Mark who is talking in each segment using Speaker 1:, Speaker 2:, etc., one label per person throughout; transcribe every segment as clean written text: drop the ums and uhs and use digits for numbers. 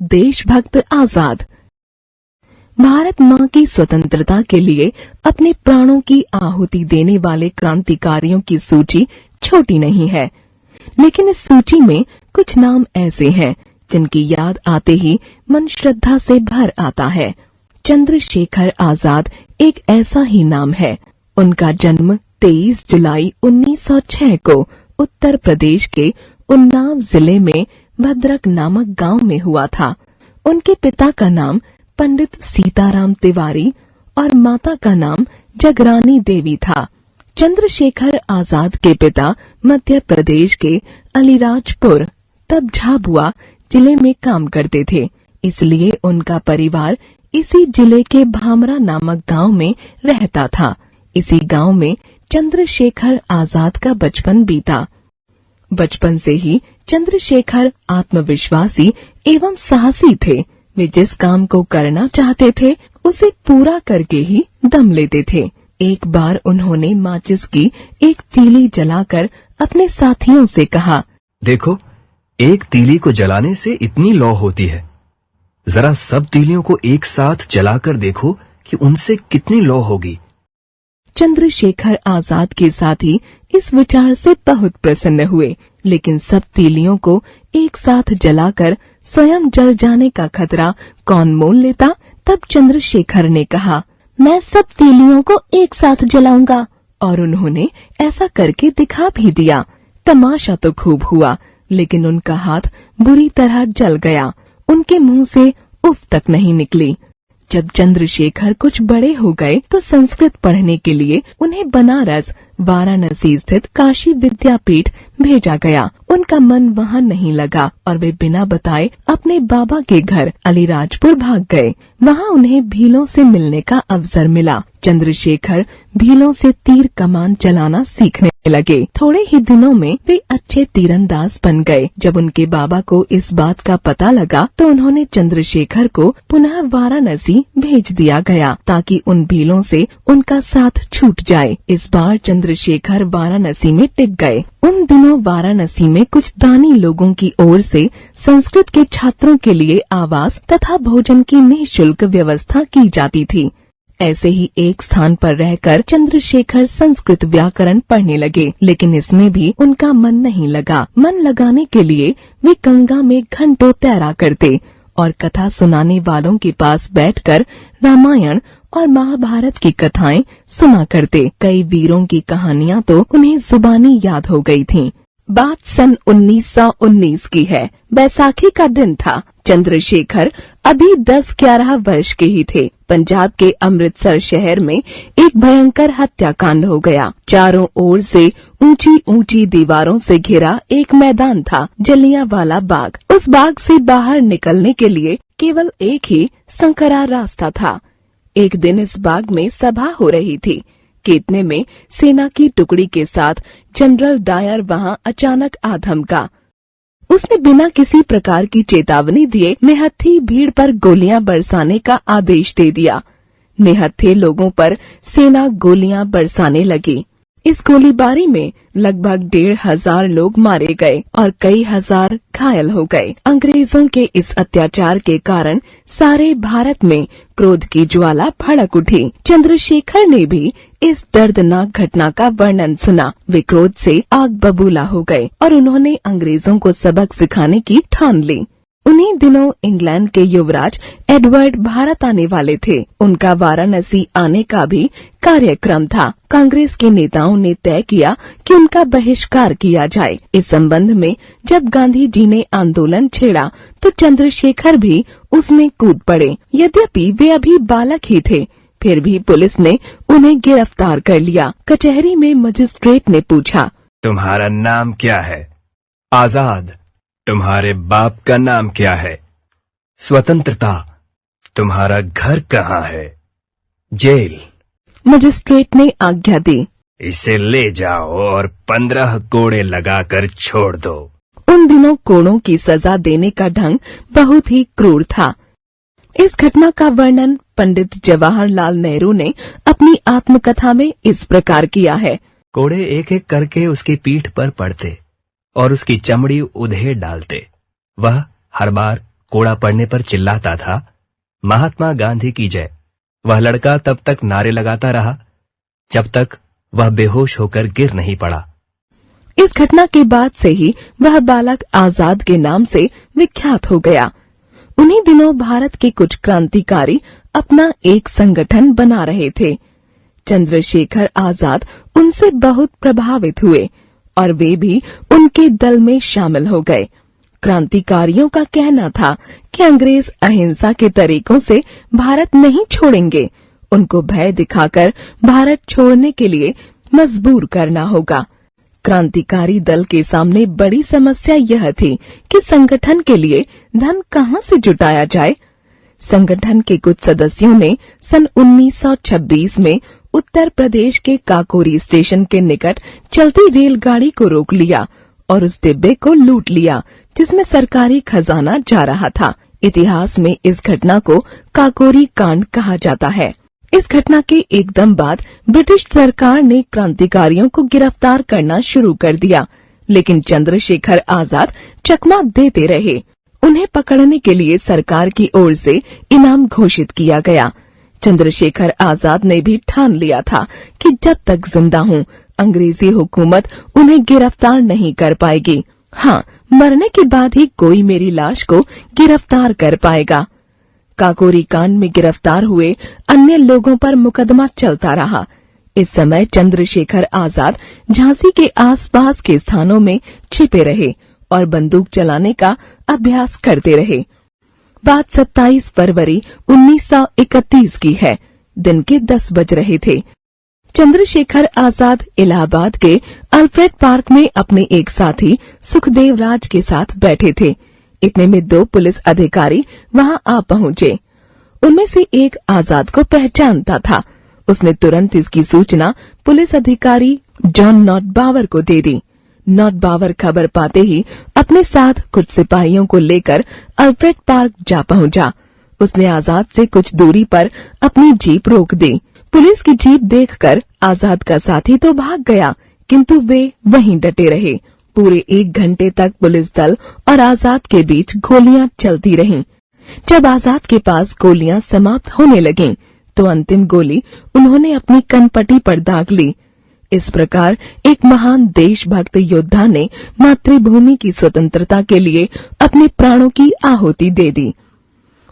Speaker 1: देशभक्त आजाद। भारत माँ की स्वतंत्रता के लिए अपने प्राणों की आहुति देने वाले क्रांतिकारियों की सूची छोटी नहीं है, लेकिन इस सूची में कुछ नाम ऐसे हैं जिनकी याद आते ही मन श्रद्धा से भर आता है। चंद्रशेखर आजाद एक ऐसा ही नाम है। उनका जन्म 23 जुलाई 1906 को उत्तर प्रदेश के उन्नाव जिले में भद्रक नामक गांव में हुआ था। उनके पिता का नाम पंडित सीताराम तिवारी और माता का नाम जगरानी देवी था। चंद्रशेखर आजाद के पिता मध्य प्रदेश के अलीराजपुर तब झाबुआ जिले में काम करते थे, इसलिए उनका परिवार इसी जिले के भामरा नामक गांव में रहता था। इसी गांव में चंद्रशेखर आजाद का बचपन बीता। बचपन से ही चंद्रशेखर आत्मविश्वासी एवं साहसी थे। वे जिस काम को करना चाहते थे उसे पूरा करके ही दम लेते थे। एक बार उन्होंने माचिस की एक तीली जलाकर अपने साथियों से कहा,
Speaker 2: देखो, एक तीली को जलाने से इतनी लौ होती है। जरा सब तीलियों को एक साथ जलाकर देखो कि उनसे कितनी लौ होगी।
Speaker 1: चंद्रशेखर आजाद के साथी इस विचार से बहुत प्रसन्न हुए, लेकिन सब तीलियों को एक साथ जलाकर स्वयं जल जाने का खतरा कौन मोल लेता। तब चंद्रशेखर ने कहा, मैं सब तीलियों को एक साथ जलाऊंगा। और उन्होंने ऐसा करके दिखा भी दिया। तमाशा तो खूब हुआ, लेकिन उनका हाथ बुरी तरह जल गया। उनके मुंह से उफ तक नहीं निकली। जब चंद्रशेखर कुछ बड़े हो गए तो संस्कृत पढ़ने के लिए उन्हें बनारस वाराणसी स्थित काशी विद्यापीठ भेजा गया। उनका मन वहाँ नहीं लगा और वे बिना बताए अपने बाबा के घर अलीराजपुर भाग गए। वहाँ उन्हें भीलों से मिलने का अवसर मिला। चंद्रशेखर भीलों से तीर कमान चलाना सीखने लगे। थोड़े ही दिनों में वे अच्छे तीरंदाज बन गए। जब उनके बाबा को इस बात का पता लगा तो उन्होंने चंद्रशेखर को पुनः वाराणसी भेज दिया गया ताकि उन भीलों से उनका साथ छूट जाए। इस बार चंद्रशेखर वाराणसी में टिक गए। उन दिनों वाराणसी में कुछ दानी लोगों की ओर से संस्कृत के छात्रों के लिए आवास तथा भोजन की निःशुल्क व्यवस्था की जाती थी। ऐसे ही एक स्थान पर रहकर चंद्रशेखर संस्कृत व्याकरण पढ़ने लगे, लेकिन इसमें भी उनका मन नहीं लगा। मन लगाने के लिए वे गंगा में घंटों तैरा करते और कथा सुनाने वालों के पास बैठकर रामायण और महाभारत की कथाएं सुना करते। कई वीरों की कहानियां तो उन्हें जुबानी याद हो गई थीं। बात सन 1919 की है। बैसाखी का दिन था। चंद्रशेखर अभी 10-11 वर्ष के ही थे। पंजाब के अमृतसर शहर में एक भयंकर हत्याकांड हो गया। चारों ओर से ऊंची ऊंची दीवारों से घिरा एक मैदान था, जलियांवाला बाग। उस बाग से बाहर निकलने के लिए केवल एक ही संकरा रास्ता था। एक दिन इस बाग में सभा हो रही थी कि इतने में सेना की टुकड़ी के साथ जनरल डायर वहां अचानक आ धमका। उसने बिना किसी प्रकार की चेतावनी दिए निहत्थी भीड़ पर गोलियां बरसाने का आदेश दे दिया। निहत्थे लोगों पर सेना गोलियां बरसाने लगी। इस गोलीबारी में लगभग 1,500 लोग मारे गए और कई हजार घायल हो गए। अंग्रेजों के इस अत्याचार के कारण सारे भारत में क्रोध की ज्वाला भड़क उठी। चंद्रशेखर ने भी इस दर्दनाक घटना का वर्णन सुना। वे क्रोध से आग बबूला हो गए और उन्होंने अंग्रेजों को सबक सिखाने की ठान ली। उन्हीं दिनों इंग्लैंड के युवराज एडवर्ड भारत आने वाले थे। उनका वाराणसी आने का भी कार्यक्रम था। कांग्रेस के नेताओं ने तय किया कि उनका बहिष्कार किया जाए। इस संबंध में जब गांधी जी ने आंदोलन छेड़ा तो चंद्रशेखर भी उसमें कूद पड़े। यद्यपि वे अभी बालक ही थे, फिर भी पुलिस ने उन्हें गिरफ्तार कर लिया। कचहरी में मजिस्ट्रेट ने पूछा,
Speaker 2: तुम्हारा नाम क्या है? आजाद। तुम्हारे बाप का नाम क्या है? स्वतंत्रता। तुम्हारा घर कहाँ है? जेल।
Speaker 1: मजिस्ट्रेट ने आज्ञा दी,
Speaker 2: इसे ले जाओ और 15 कोड़े लगाकर छोड़ दो।
Speaker 1: उन दिनों कोड़ों की सजा देने का ढंग बहुत ही क्रूर था। इस घटना का वर्णन पंडित जवाहरलाल नेहरू ने अपनी आत्मकथा में इस प्रकार किया है।
Speaker 2: कोड़े एक एक करके उसकी पीठ पर पड़ते और उसकी चमड़ी उधेड़ डालते। वह हर बार कोड़ा पड़ने पर चिल्लाता था, महात्मा गांधी की जय। वह लड़का तब तक नारे लगाता रहा जब तक वह बेहोश होकर गिर नहीं पड़ा।
Speaker 1: इस घटना के बाद से ही वह बालक आजाद के नाम से विख्यात हो गया। उन्हीं दिनों भारत के कुछ क्रांतिकारी अपना एक संगठन बना रहे थे। चंद्रशेखर आजाद उनसे बहुत प्रभावित हुए और वे भी उनके दल में शामिल हो गए। क्रांतिकारियों का कहना था कि अंग्रेज अहिंसा के तरीकों से भारत नहीं छोड़ेंगे, उनको भय दिखाकर भारत छोड़ने के लिए मजबूर करना होगा। क्रांतिकारी दल के सामने बड़ी समस्या यह थी कि संगठन के लिए धन कहां से जुटाया जाए। संगठन के कुछ सदस्यों ने सन 1926 में उत्तर प्रदेश के काकोरी स्टेशन के निकट चलती रेलगाड़ी को रोक लिया और उस डिब्बे को लूट लिया जिसमें सरकारी खजाना जा रहा था। इतिहास में इस घटना को काकोरी कांड कहा जाता है। इस घटना के एकदम बाद ब्रिटिश सरकार ने क्रांतिकारियों को गिरफ्तार करना शुरू कर दिया, लेकिन चंद्रशेखर आजाद चकमा देते रहे। उन्हें पकड़ने के लिए सरकार की ओर से इनाम घोषित किया गया। चंद्रशेखर आजाद ने भी ठान लिया था कि जब तक जिंदा हूँ, अंग्रेजी हुकूमत उन्हें गिरफ्तार नहीं कर पाएगी। हाँ, मरने के बाद ही कोई मेरी लाश को गिरफ्तार कर पाएगा। काकोरी कांड में गिरफ्तार हुए अन्य लोगों पर मुकदमा चलता रहा। इस समय चंद्रशेखर आजाद झांसी के आसपास के स्थानों में छिपे रहे और बंदूक चलाने का अभ्यास करते रहे। बात 27 फरवरी 1931 की है। दिन के 10 बज रहे थे। चंद्रशेखर आजाद इलाहाबाद के अल्फ्रेड पार्क में अपने एक साथी सुखदेव राज के साथ बैठे थे। इतने में 2 पुलिस अधिकारी वहां आ पहुंचे। उनमें से एक आजाद को पहचानता था। उसने तुरंत इसकी सूचना पुलिस अधिकारी जॉन नॉटबावर को दे दी। नॉटबावर खबर पाते ही अपने साथ कुछ सिपाहियों को लेकर अल्फ्रेड पार्क जा पहुंचा। उसने आजाद से कुछ दूरी पर अपनी जीप रोक दी। पुलिस की जीप देखकर आजाद का साथी तो भाग गया, किंतु वे वहीं डटे रहे। पूरे 1 घंटे तक पुलिस दल और आजाद के बीच गोलियां चलती रहीं। जब आजाद के पास गोलियां समाप्त होने लगीं, तो अंतिम गोली उन्होंने अपनी कनपटी पर दाग ली। इस प्रकार एक महान देशभक्त योद्धा ने मातृभूमि की स्वतंत्रता के लिए अपने प्राणों की आहुति दे दी।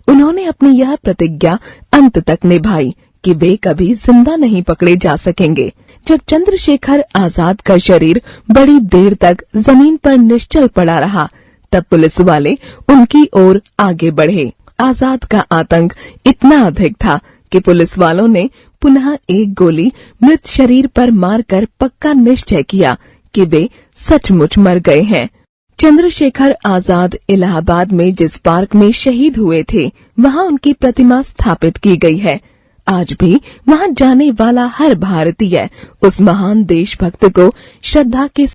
Speaker 1: उन्होंने अपनी यह प्रतिज्ञा अंत तक निभाई कि वे कभी जिंदा नहीं पकड़े जा सकेंगे। जब चंद्रशेखर आजाद का शरीर बड़ी देर तक जमीन पर निश्चल पड़ा रहा, तब पुलिस वाले उनकी ओर आगे बढ़े। आजाद का आतंक इतना अधिक था कि पुलिस वालों ने पुनः एक गोली मृत शरीर पर मारकर पक्का निश्चय किया कि वे सचमुच मर गए हैं। चंद्रशेखर आजाद इलाहाबाद में जिस पार्क में शहीद हुए थे, वहां उनकी प्रतिमा स्थापित की गई है। आज भी वहां जाने वाला हर भारतीय उस महान देशभक्त को श्रद्धा के